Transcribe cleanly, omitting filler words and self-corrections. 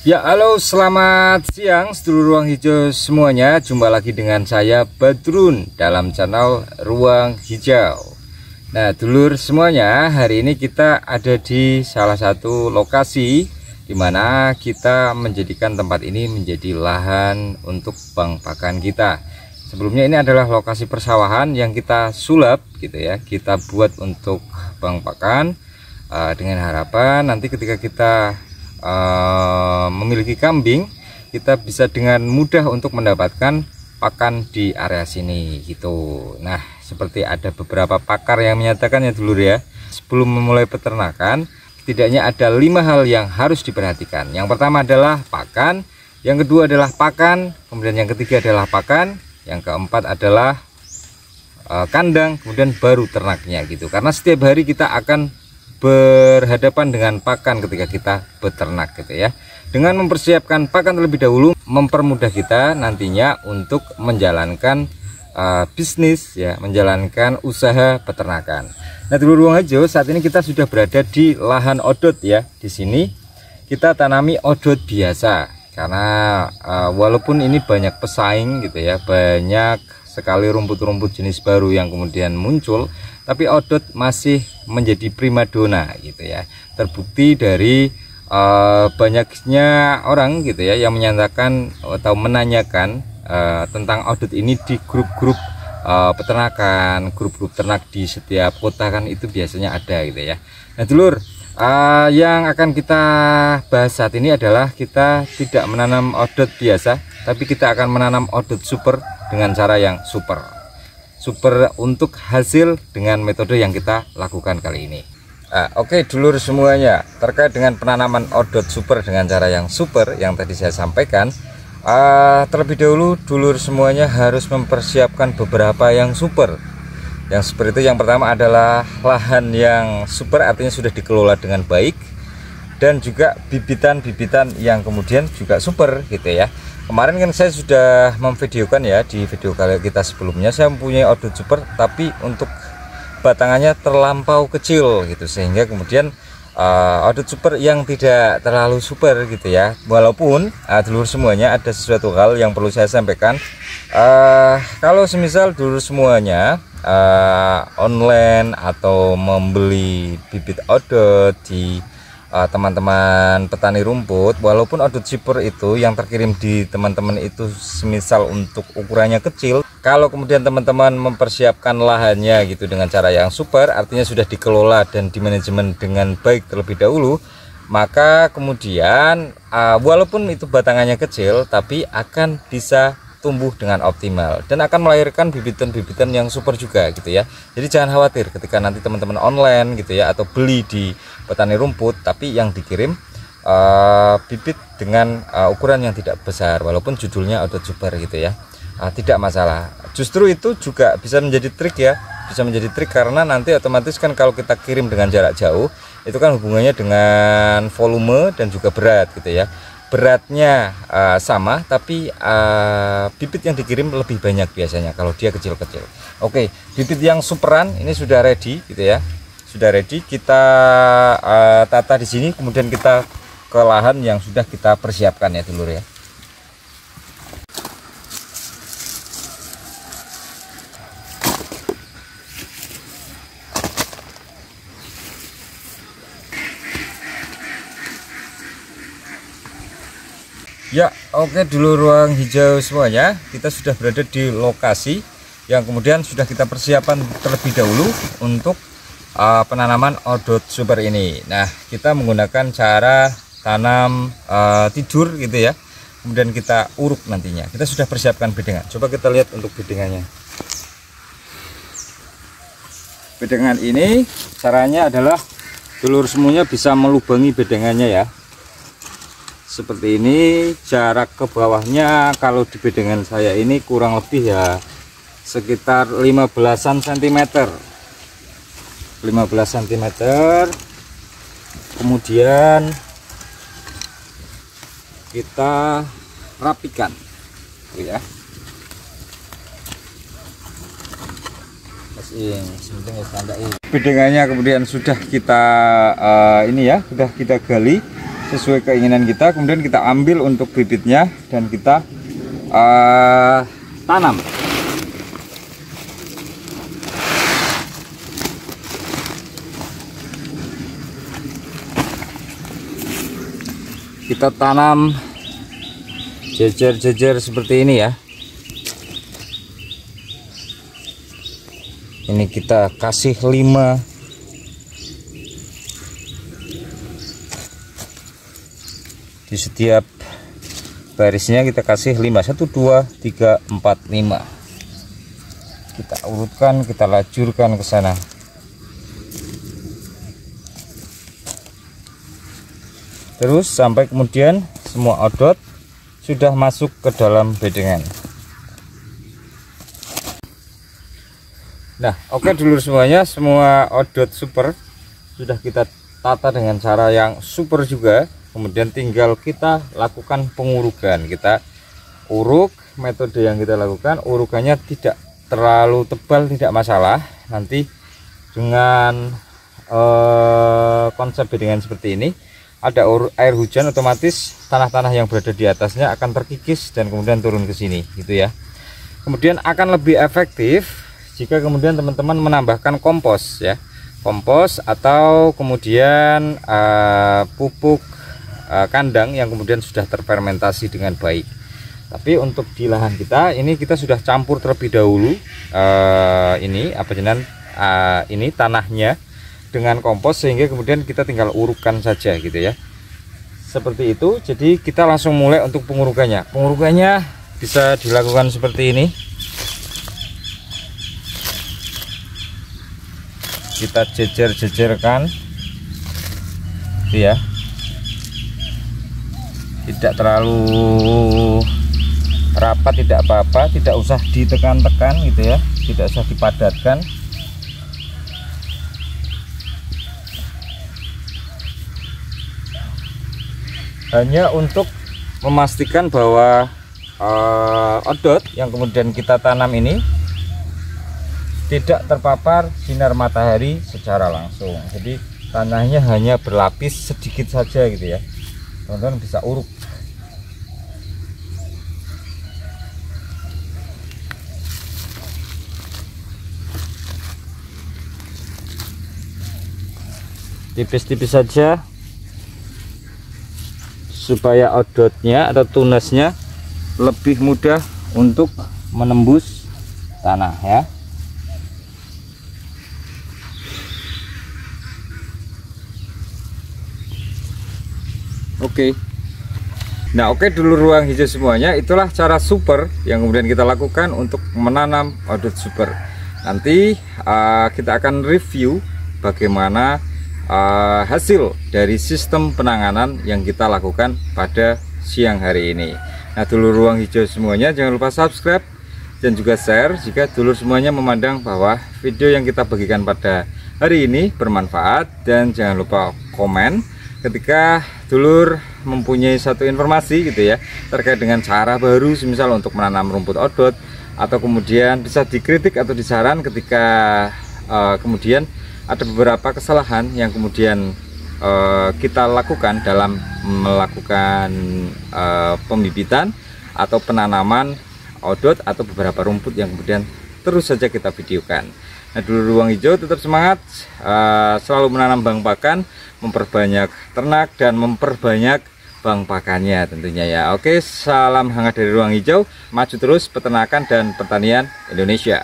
Ya, halo, selamat siang sedulur ruang hijau semuanya. Jumpa lagi dengan saya Badrun dalam channel Ruang Hijau. Nah, dulur semuanya, hari ini kita ada di salah satu lokasi di mana kita menjadikan tempat ini menjadi lahan untuk bank pakan kita. Sebelumnya ini adalah lokasi persawahan yang kita sulap gitu ya. Kita buat untuk bank pakan dengan harapan nanti ketika kita memiliki kambing, kita bisa dengan mudah untuk mendapatkan pakan di area sini gitu. Nah, seperti ada beberapa pakar yang menyatakan ya dulur ya, sebelum memulai peternakan setidaknya ada 5 hal yang harus diperhatikan. Yang pertama adalah pakan, yang kedua adalah pakan, kemudian yang ketiga adalah pakan, yang keempat adalah kandang, kemudian baru ternaknya gitu. Karena setiap hari kita akan berhadapan dengan pakan ketika kita beternak gitu ya. Dengan mempersiapkan pakan terlebih dahulu mempermudah kita nantinya untuk menjalankan bisnis ya, menjalankan usaha peternakan. Nah, dulur ruang hijau, saat ini kita sudah berada di lahan odot ya. Di sini kita tanami odot biasa karena walaupun ini banyak pesaing gitu ya, banyak sekali rumput-rumput jenis baru yang kemudian muncul, tapi odot masih menjadi primadona gitu ya. Terbukti dari banyaknya orang gitu ya yang menyatakan atau menanyakan tentang odot ini di grup-grup peternakan, grup-grup ternak di setiap kota kan itu biasanya ada gitu ya. Nah dulur, yang akan kita bahas saat ini adalah kita tidak menanam odot biasa, tapi kita akan menanam odot super dengan cara yang super untuk hasil dengan metode yang kita lakukan kali ini. Oke dulur semuanya, terkait dengan penanaman odot super dengan cara yang super yang tadi saya sampaikan, terlebih dahulu dulur semuanya harus mempersiapkan beberapa yang super. Yang super itu yang pertama adalah lahan yang super, artinya sudah dikelola dengan baik, dan juga bibitan-bibitan yang kemudian juga super gitu ya. Kemarin kan saya sudah memvideokan ya, di video kali kita sebelumnya saya mempunyai odot super tapi untuk batangannya terlampau kecil gitu, sehingga kemudian odot super yang tidak terlalu super gitu ya. Walaupun dulur semuanya ada sesuatu hal yang perlu saya sampaikan. Kalau semisal dulur semuanya online atau membeli bibit odot di teman-teman petani rumput, walaupun odot super itu yang terkirim di teman-teman itu semisal untuk ukurannya kecil, kalau kemudian teman-teman mempersiapkan lahannya gitu dengan cara yang super, artinya sudah dikelola dan dimanajemen dengan baik terlebih dahulu, maka kemudian walaupun itu batangannya kecil tapi akan bisa tumbuh dengan optimal dan akan melahirkan bibitan-bibitan yang super juga gitu ya. Jadi jangan khawatir ketika nanti teman-teman online gitu ya atau beli di petani rumput tapi yang dikirim bibit dengan ukuran yang tidak besar walaupun judulnya odot super gitu ya. Tidak masalah. Justru itu juga bisa menjadi trik ya. Bisa menjadi trik karena nanti otomatis kan kalau kita kirim dengan jarak jauh itu kan hubungannya dengan volume dan juga berat gitu ya. Beratnya sama tapi bibit yang dikirim lebih banyak biasanya kalau dia kecil-kecil. Oke, bibit yang superan ini sudah ready gitu ya, sudah ready. Kita tata di sini, kemudian kita ke lahan yang sudah kita persiapkan ya dulur ya. Ya, oke dulur ruang hijau semuanya, kita sudah berada di lokasi yang kemudian sudah kita persiapan terlebih dahulu untuk penanaman odot super ini. Nah, kita menggunakan cara tanam tidur gitu ya, kemudian kita uruk nantinya. Kita sudah persiapkan bedengan. Coba kita lihat untuk bedengannya. Bedengan ini caranya adalah dulur semuanya bisa melubangi bedengannya ya. Seperti ini, jarak ke bawahnya kalau di bedengan saya ini kurang lebih ya sekitar 15-an cm. 15 cm. Kemudian kita rapikan ya. Bedengannya kemudian sudah kita ini ya, sudah kita gali sesuai keinginan kita. Kemudian kita ambil untuk bibitnya dan kita tanam. Kita tanam jejer-jejer seperti ini ya. Ini kita kasih 5 di setiap barisnya, kita kasih 5, 1 2 3 4 5. Kita urutkan, kita lajurkan ke sana. Terus sampai kemudian semua odot sudah masuk ke dalam bedengan. Nah, oke dulur semuanya, semua odot super sudah kita tata dengan cara yang super juga. Kemudian tinggal kita lakukan pengurukan. Kita uruk, metode yang kita lakukan urukannya tidak terlalu tebal, tidak masalah. Nanti dengan konsep bedengan seperti ini, ada air hujan, otomatis tanah-tanah yang berada di atasnya akan terkikis dan kemudian turun ke sini gitu ya. Kemudian akan lebih efektif jika kemudian teman-teman menambahkan kompos ya, kompos atau kemudian pupuk kandang yang kemudian sudah terfermentasi dengan baik. Tapi untuk di lahan kita ini, kita sudah campur terlebih dahulu ini ini tanahnya dengan kompos, sehingga kemudian kita tinggal urukan saja gitu ya, seperti itu. Jadi kita langsung mulai untuk pengurukannya. Pengurukannya bisa dilakukan seperti ini. Kita jejer-jejerkan gitu ya, tidak terlalu rapat, tidak apa-apa, tidak usah ditekan-tekan gitu ya, tidak usah dipadatkan. Hanya untuk memastikan bahwa odot yang kemudian kita tanam ini tidak terpapar sinar matahari secara langsung. Jadi tanahnya hanya berlapis sedikit saja gitu ya, teman-teman bisa uruk. Tipis-tipis saja supaya odotnya atau tunasnya lebih mudah untuk menembus tanah ya. Oke. Nah, oke dulu ruang hijau semuanya, itulah cara super yang kemudian kita lakukan untuk menanam odot super. Nanti kita akan review bagaimana hasil dari sistem penanganan yang kita lakukan pada siang hari ini. Nah, dulur ruang hijau semuanya, jangan lupa subscribe dan juga share jika dulur semuanya memandang bahwa video yang kita bagikan pada hari ini bermanfaat, dan jangan lupa komen ketika dulur mempunyai satu informasi gitu ya, terkait dengan cara baru semisal untuk menanam rumput odot, atau kemudian bisa dikritik atau disaran ketika kemudian ada beberapa kesalahan yang kemudian kita lakukan dalam melakukan pembibitan atau penanaman odot atau beberapa rumput yang kemudian terus saja kita videokan. Nah, dulur ruang hijau tetap semangat, selalu menanam bang pakan, memperbanyak ternak dan memperbanyak bang pakannya tentunya ya. Oke, salam hangat dari ruang hijau, maju terus peternakan dan pertanian Indonesia.